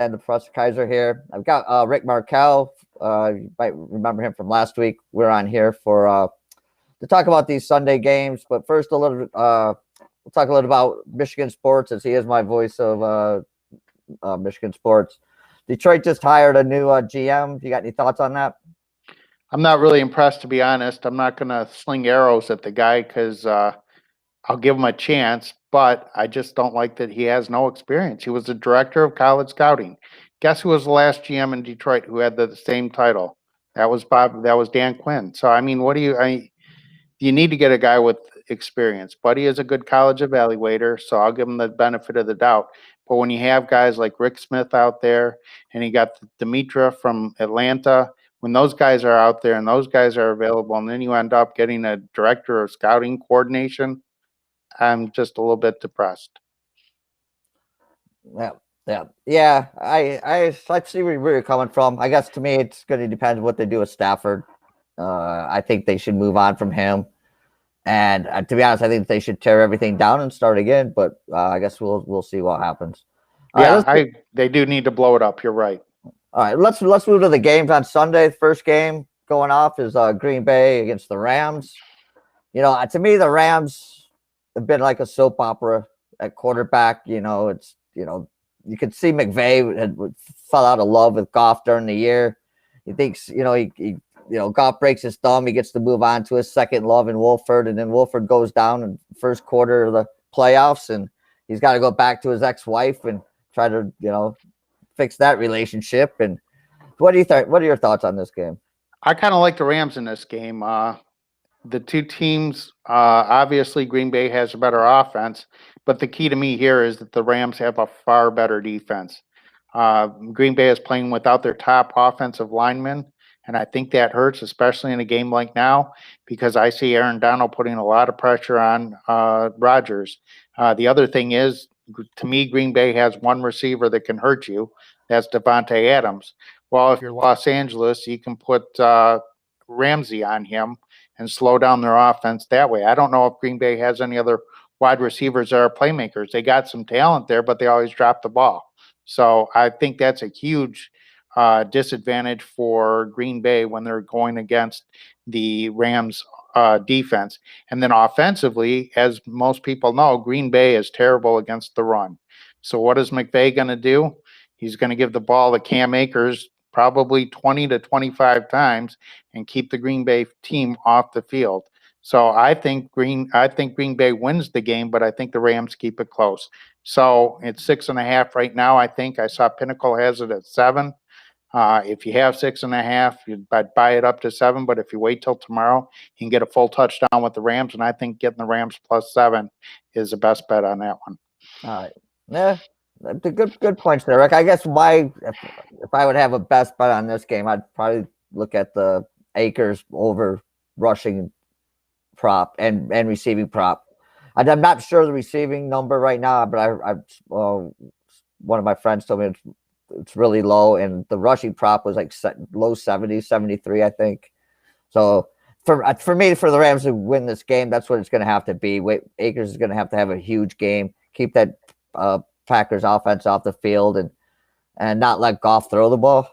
and the Professor Kaiser here. I've got Rick Markel. You might remember him from last week. We're on here for to talk about these Sunday games. But first, we'll talk a little about Michigan sports, as he is my voice of Michigan sports. Detroit just hired a new GM. You got any thoughts on that? I'm not really impressed, to be honest. I'm not going to sling arrows at the guy because I'll give him a chance, but I just don't like that he has no experience. He was the director of college scouting. Guess who was the last GM in Detroit who had the same title? That was Bob. That was Dan Quinn. So I mean, you need to get a guy with experience. Buddy is a good college evaluator, so I'll give him the benefit of the doubt. But when you have guys like Rick Smith out there, and you got Demetra from Atlanta, when those guys are out there and those guys are available, and then you end up getting a director of scouting coordination, I'm just a little bit depressed. Yeah. I see where you're coming from. I guess to me, it's going to depend what they do with Stafford. I think they should move on from him. And to be honest, I think they should tear everything down and start again. But I guess we'll see what happens. They do need to blow it up. You're right. All right, let's move to the games on Sunday. The first game going off is Green Bay against the Rams. To me, the Rams have been like a soap opera at quarterback. You could see McVay had fell out of love with Goff during the year. He thinks, Goff breaks his thumb. He gets to move on to his second love in Wolford, and then Wolford goes down in the first quarter of the playoffs, and he's got to go back to his ex-wife and try to, fix that relationship. And what do you think? What are your thoughts on this game? I kind of like the Rams in this game. The two teams, obviously Green Bay has a better offense, but the key to me here is that the Rams have a far better defense. Green Bay is playing without their top offensive lineman, and I think that hurts, especially in a game like now, because I see Aaron Donald putting a lot of pressure on Rodgers. The other thing is, to me, Green Bay has one receiver that can hurt you. That's Devontae Adams. Well, if you're Los Angeles, you can put Ramsey on him and slow down their offense that way. I don't know if Green Bay has any other wide receivers that are playmakers. They got some talent there, but they always drop the ball. So I think that's a huge disadvantage for Green Bay when they're going against the Rams defense. And then offensively, as most people know, Green Bay is terrible against the run. So what is McVay going to do? He's going to give the ball to Cam Akers probably 20 to 25 times and keep the Green Bay team off the field. So I think Green Bay wins the game, but I think the Rams keep it close. So it's 6.5 right now. I think I saw Pinnacle has it at 7. If you have 6.5, I'd buy it up to 7. But if you wait till tomorrow, you can get a full touchdown with the Rams. And I think getting the Rams plus 7 is the best bet on that one. All right. Yeah. The good points there, Rick. I guess if I would have a best bet on this game, I'd probably look at the Akers over rushing prop and receiving prop. I'm not sure the receiving number right now, but one of my friends told me it's really low, and the rushing prop was like low 70s, 73, I think. So for me, for the Rams to win this game, that's what it's going to have to be. Akers is going to have a huge game, keep that Packers offense off the field, and not let Goff throw the ball.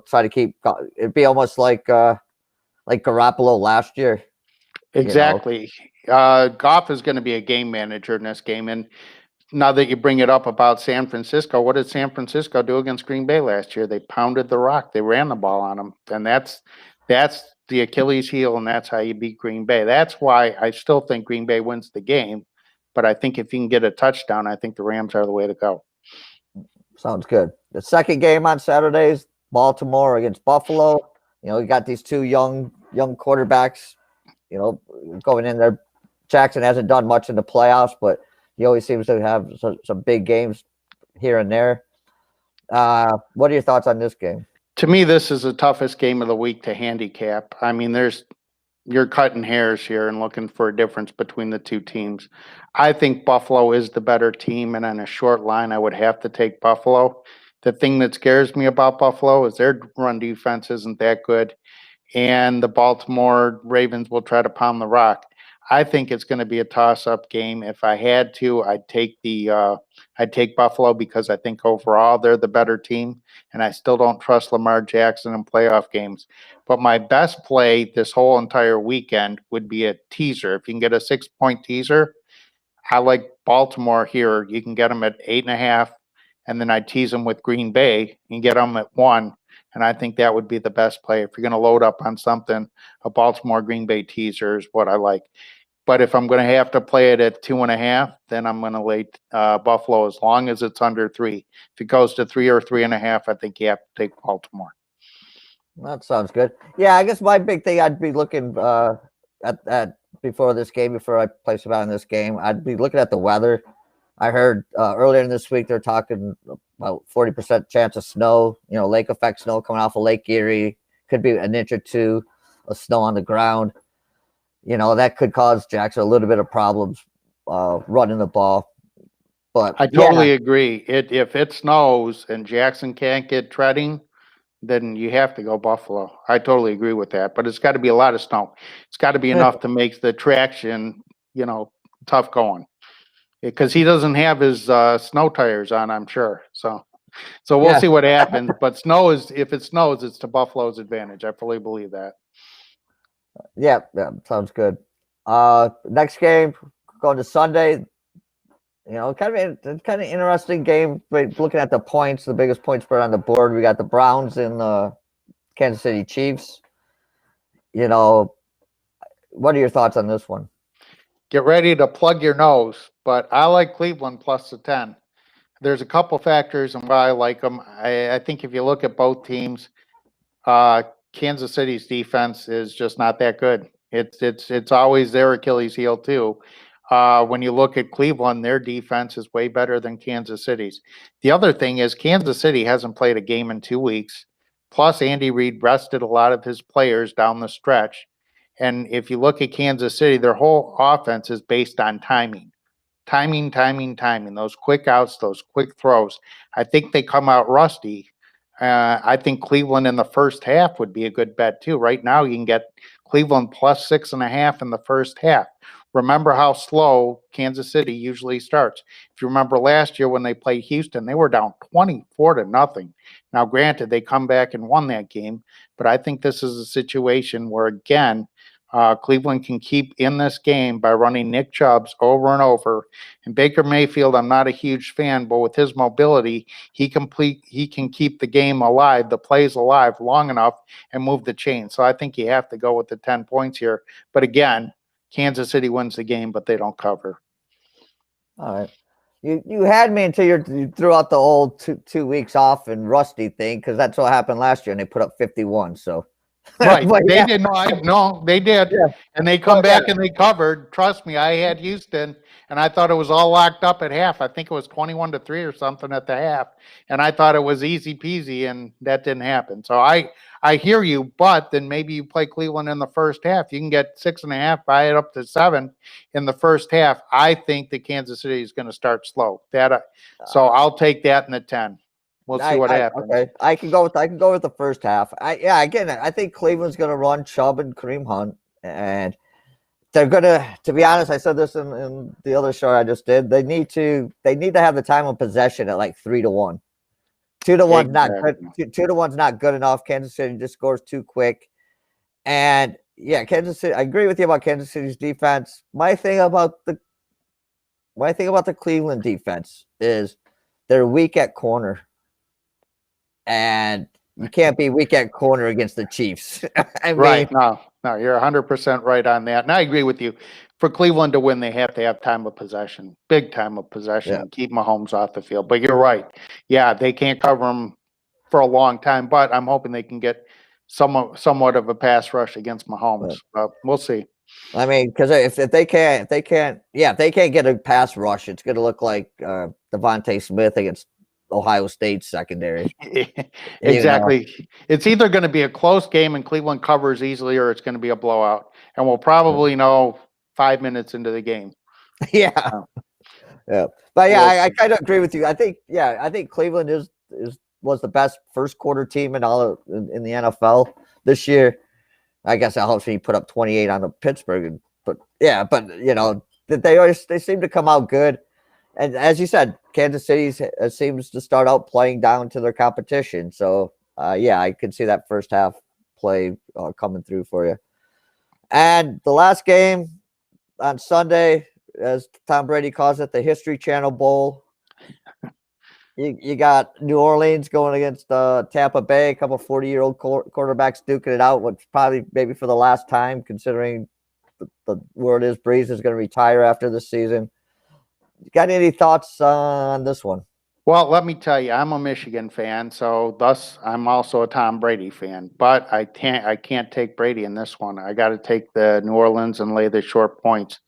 Try to keep it'd be almost like Garoppolo last year. Exactly. Goff is going to be a game manager in this game. And now that you bring it up about San Francisco, what did San Francisco do against Green Bay last year? They pounded the rock. They ran the ball on them. And that's the Achilles heel, and that's how you beat Green Bay. That's why I still think Green Bay wins the game. But I think if you can get a touchdown, I think the Rams are the way to go. Sounds good. The second game on Saturdays, Baltimore against Buffalo. We got these two young quarterbacks, going in there. Jackson hasn't done much in the playoffs, but he always seems to have some big games here and there. What are your thoughts on this game? To me, this is the toughest game of the week to handicap. I mean, you're cutting hairs here and looking for a difference between the two teams. I think Buffalo is the better team, and on a short line, I would have to take Buffalo. The thing that scares me about Buffalo is their run defense isn't that good, and the Baltimore Ravens will try to pound the rock. I think it's going to be a toss-up game. If I had to, I'd take Buffalo because I think overall they're the better team, and I still don't trust Lamar Jackson in playoff games. But my best play this whole entire weekend would be a teaser. If you can get a 6-point teaser, I like Baltimore here. You can get them at 8.5, and then I tease them with Green Bay and get them at 1. And I think that would be the best play. If you're going to load up on something, a Baltimore Green Bay teaser is what I like. But if I'm going to have to play it at 2.5, then I'm going to lay Buffalo as long as it's under 3. If it goes to 3 or 3.5, I think you have to take Baltimore. That sounds good. Yeah, I guess my big thing I'd be looking at before this game, before I place about in this game, I'd be looking at the weather. I heard earlier in this week they're talking about 40% chance of snow, lake effect snow coming off of Lake Erie. Could be an inch or two of snow on the ground. That could cause Jackson a little bit of problems running the ball. But I totally agree. If it snows and Jackson can't get treading, then you have to go Buffalo. I totally agree with that. But it's got to be a lot of snow. It's got to be enough to make the traction, tough going. Because he doesn't have his snow tires on, I'm sure. So we'll see what happens. But if it snows, it's to Buffalo's advantage. I fully believe that. Yeah, sounds good. Next game going to Sunday. Kind of interesting game. But looking at the points, the biggest point spread on the board, we got the Browns and the Kansas City Chiefs. What are your thoughts on this one? Get ready to plug your nose, but I like Cleveland plus the 10. There's a couple factors and why I like them. I think if you look at both teams, Kansas City's defense is just not that good. It's always their Achilles heel too. When you look at Cleveland, their defense is way better than Kansas City's. The other thing is Kansas City hasn't played a game in 2 weeks. Plus, Andy Reid rested a lot of his players down the stretch. And if you look at Kansas City, their whole offense is based on timing. Timing. Those quick outs, those quick throws. I think they come out rusty. I think Cleveland in the first half would be a good bet too. Right now, you can get Cleveland plus 6.5 in the first half. Remember how slow Kansas City usually starts. If you remember last year when they played Houston, they were down 24-0. Now, granted, they come back and won that game, but I think this is a situation where, again, Cleveland can keep in this game by running Nick Chubbs over and over. And Baker Mayfield, I'm not a huge fan, but with his mobility, he can keep the game alive, the plays alive long enough and move the chain. So I think you have to go with the 10 points here. But again, Kansas City wins the game, but they don't cover. All right. You had me until you threw out the old two weeks off and rusty thing, because that's what happened last year, and they put up 51. So right, they did. No, they did, and they come back and they covered. Trust me, I had Houston, and I thought it was all locked up at half. I think it was 21-3 or something at the half, and I thought it was easy peasy, and that didn't happen. So I hear you, but then maybe you play Cleveland in the first half. You can get 6.5, buy it up to 7 in the first half. I think that Kansas City is going to start slow. So I'll take that in the 10. We'll see what happens. Okay, I can go with the first half. Again, I think Cleveland's going to run Chubb and Kareem Hunt, and they're going to. To be honest, I said this in the other show I just did. They need to have the time of possession at like 3-1. 2-1's not good. 2-1's not good enough. Kansas City just scores too quick, and Kansas City. I agree with you about Kansas City's defense. My thing about the Cleveland defense is they're weak at corner. And you can't be weak at corner against the Chiefs. Right. No, you're 100% right on that. And I agree with you. For Cleveland to win, they have to have time of possession, big time of possession, keep Mahomes off the field. But you're right. Yeah, they can't cover him for a long time, but I'm hoping they can get somewhat of a pass rush against Mahomes. We'll see. I mean, because if they can't get a pass rush, it's going to look like Devontae Smith against Ohio State secondary. Exactly. It's either going to be a close game and Cleveland covers easily, or it's going to be a blowout. And we'll probably know 5 minutes into the game. Yeah. But I kind of agree with you. I think Cleveland was the best first quarter team in the NFL this year. I guess that helps when you put up 28 on the Pittsburgh, but Yeah, but they seem to come out good. And as you said, Kansas City seems to start out playing down to their competition. So yeah, I can see that first half play coming through for you. And the last game on Sunday, as Tom Brady calls it, the History Channel Bowl. You got New Orleans going against Tampa Bay, a couple 40-year-old quarterbacks duking it out, which probably maybe for the last time, considering the word is Breeze is going to retire after this season. Got any thoughts on this one? Well, let me tell you, I'm a Michigan fan, so thus I'm also a Tom Brady fan. But I can't take Brady in this one. I got to take the New Orleans and lay the short points.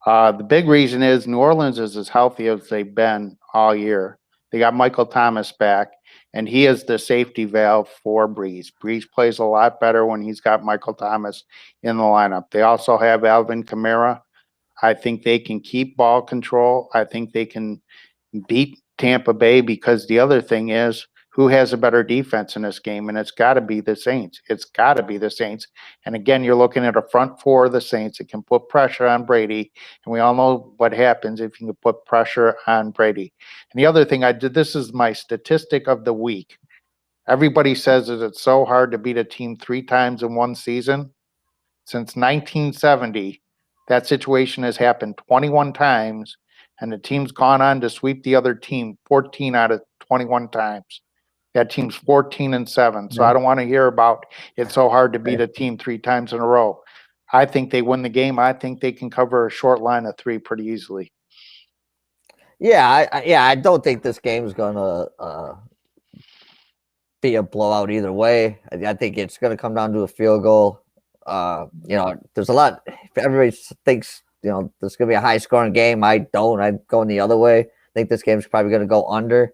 The big reason is New Orleans is as healthy as they've been all year. They got Michael Thomas back, and he is the safety valve for Breeze. Breeze plays a lot better when he's got Michael Thomas in the lineup. They also have Alvin Kamara. I think they can keep ball control. I think they can beat Tampa Bay because the other thing is who has a better defense in this game, and it's got to be the Saints. It's got to be the Saints. And again, you're looking at a front four of the Saints that can put pressure on Brady, and we all know what happens if you can put pressure on Brady. And the other thing I did, this is my statistic of the week. Everybody says that it's so hard to beat a team 3 times in one season. Since 1970, that situation has happened 21 times, and the team's gone on to sweep the other team 14 out of 21 times. That team's 14-7. So I don't want to hear about it's so hard to beat a team 3 times in a row. I think they win the game. I think they can cover a short line of 3 pretty easily. Yeah, I don't think this game is going to be a blowout either way. I think it's going to come down to a field goal. There's a lot. Everybody thinks there's going to be a high scoring game. I don't. I'm going the other way. I think this game's probably going to go under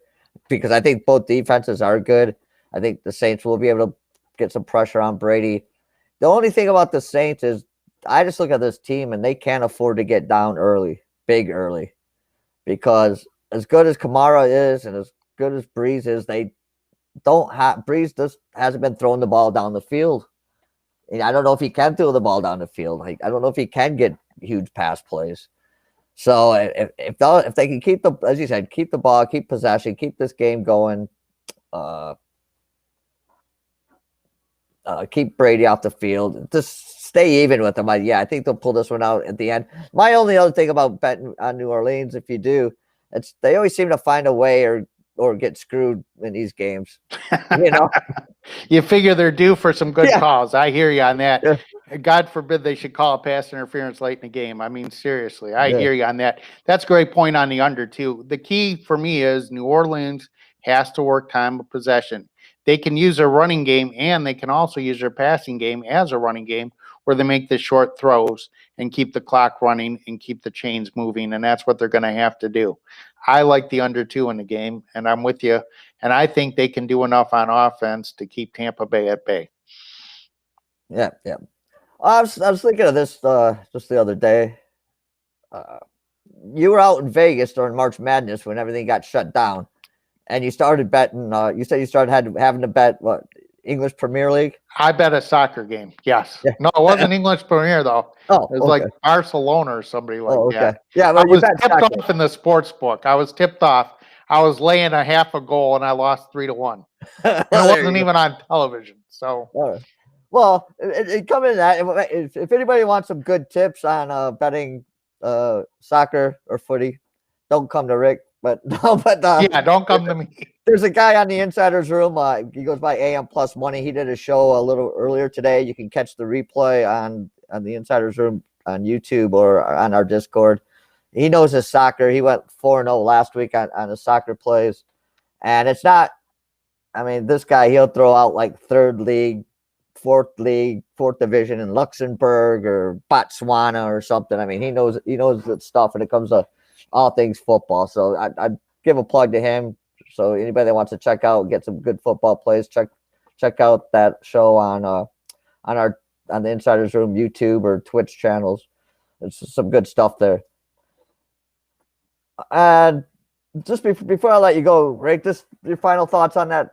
because I think both defenses are good. I think the Saints will be able to get some pressure on Brady. The only thing about the Saints is I just look at this team and they can't afford to get down early, big early, because as good as Kamara is and as good as Breeze is, they don't have Breeze just hasn't been throwing the ball down the field. And I don't know if he can throw the ball down the field. Like, I don't know if he can get huge pass plays. So if they can keep as you said, keep the ball, keep possession, keep this game going, keep Brady off the field, just stay even with them. I think they'll pull this one out at the end. My only other thing about betting on New Orleans, if you do, they always seem to find a way or get screwed in these games. You figure they're due for some good calls. I hear you on that. Yeah. God forbid they should call a pass interference late in the game. I mean, seriously, I hear you on that. That's a great point on the under, too. The key for me is New Orleans has to work time of possession. They can use their running game, and they can also use their passing game as a running game where they make the short throws and keep the clock running and keep the chains moving, and that's what they're going to have to do. I like the under 2 in the game, and I'm with you. And I think they can do enough on offense to keep Tampa Bay at bay. Yeah. I was thinking of this just the other day. You were out in Vegas during March Madness when everything got shut down, and you started betting. You said you started having to bet what, English Premier League? I bet a soccer game. Yes. Yeah. No, it wasn't English Premier though. Oh, it was like Barcelona or somebody like that. Yeah, I was tipped off in the sports book. I was tipped off. I was laying a half a goal and I lost 3-1. It wasn't even on television. So, well, it come in that if anybody wants some good tips on betting soccer or footy, don't come to Rick. But don't come to me. There's a guy on the Insider's Room. He goes by AM Plus Money. He did a show a little earlier today. You can catch the replay on the Insider's Room on YouTube or on our Discord. He knows his soccer. He went 4-0 last week on his soccer plays. And it's not, I mean, this guy, he'll throw out like third league, fourth division in Luxembourg or Botswana or something. I mean, he knows that stuff when it comes to all things football. So I'd give a plug to him. So anybody that wants to check out, get some good football plays, check out that show on the Insider's Room YouTube or Twitch channels. There's some good stuff there. And just before I let you go, Rick, your final thoughts on that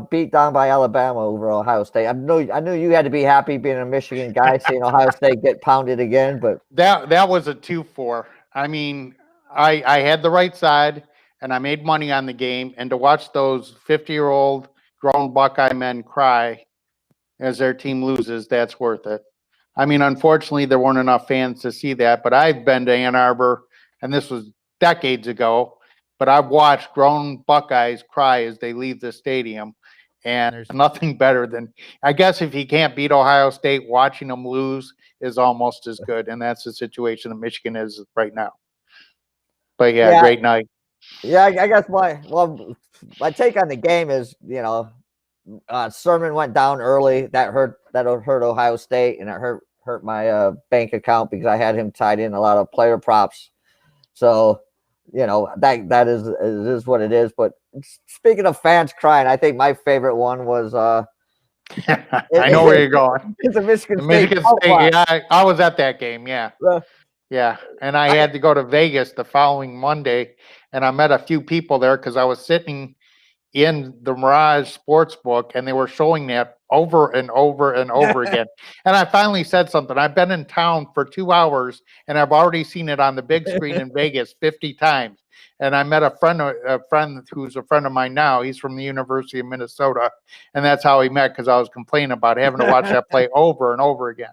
beat down by Alabama over Ohio State. I knew you had to be happy being a Michigan guy, seeing Ohio State get pounded again. But that was a 2-4. I mean, I had the right side, and I made money on the game. And to watch those 50-year-old grown Buckeye men cry as their team loses, that's worth it. I mean, unfortunately, there weren't enough fans to see that, but I've been to Ann Arbor, and this was decades ago, but I've watched grown Buckeyes cry as they leave the stadium, and there's nothing better than, I guess if you can't beat Ohio State, watching them lose is almost as good, and that's the situation that Michigan is right now. But yeah, yeah, great night. yeah. I guess my take on the game is, Sermon went down early. That hurt Ohio State, and it hurt my bank account because I had him tied in a lot of player props. So, that is what it is. But speaking of fans crying, I think my favorite one was I know where you're going. It's a Michigan State. Yeah, I was at that game. Yeah. Yeah, and I had to go to Vegas the following Monday, and I met a few people there because I was sitting in the Mirage Sportsbook, and they were showing that over and over and over again. And I finally said something. I've been in town for 2 hours, and I've already seen it on the big screen in Vegas 50 times. And I met a friend who's a friend of mine now. He's from the University of Minnesota, and that's how he met, because I was complaining about having to watch that play over and over again.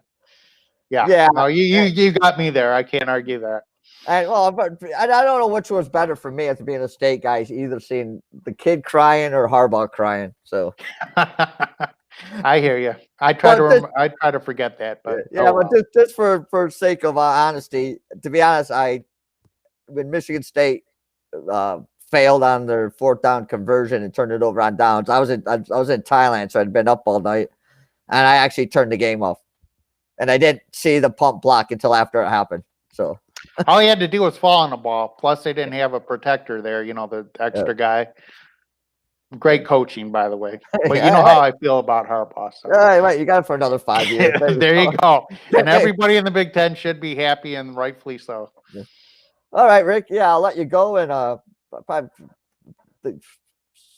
Yeah. No, you got me there. I can't argue that. And but I don't know which was better for me as being a State guy, either seeing the kid crying or Harbaugh crying. So I hear you. I try to forget that, but but just for sake of honesty, to be honest, when Michigan State failed on their 4th down conversion and turned it over on downs, I was in Thailand, so I'd been up all night, and I actually turned the game off, and I didn't see the pump block until after it happened. So. All he had to do was fall on the ball. Plus, they didn't have a protector there, the extra guy. Great coaching, by the way. But you know how I feel about Harbaugh. So. Right, you got it for another 5 years. There you go. And everybody in the Big Ten should be happy, and rightfully so. All right, Rick. Yeah, I'll let you go and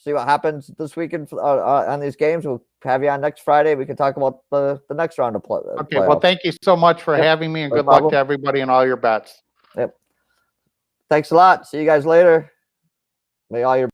see what happens this weekend on these games. We'll have you on next Friday. We can talk about the next round of play. Okay, well, thank you so much for having me, and good luck to everybody and all your bets. Yep. Thanks a lot. See you guys later. May all your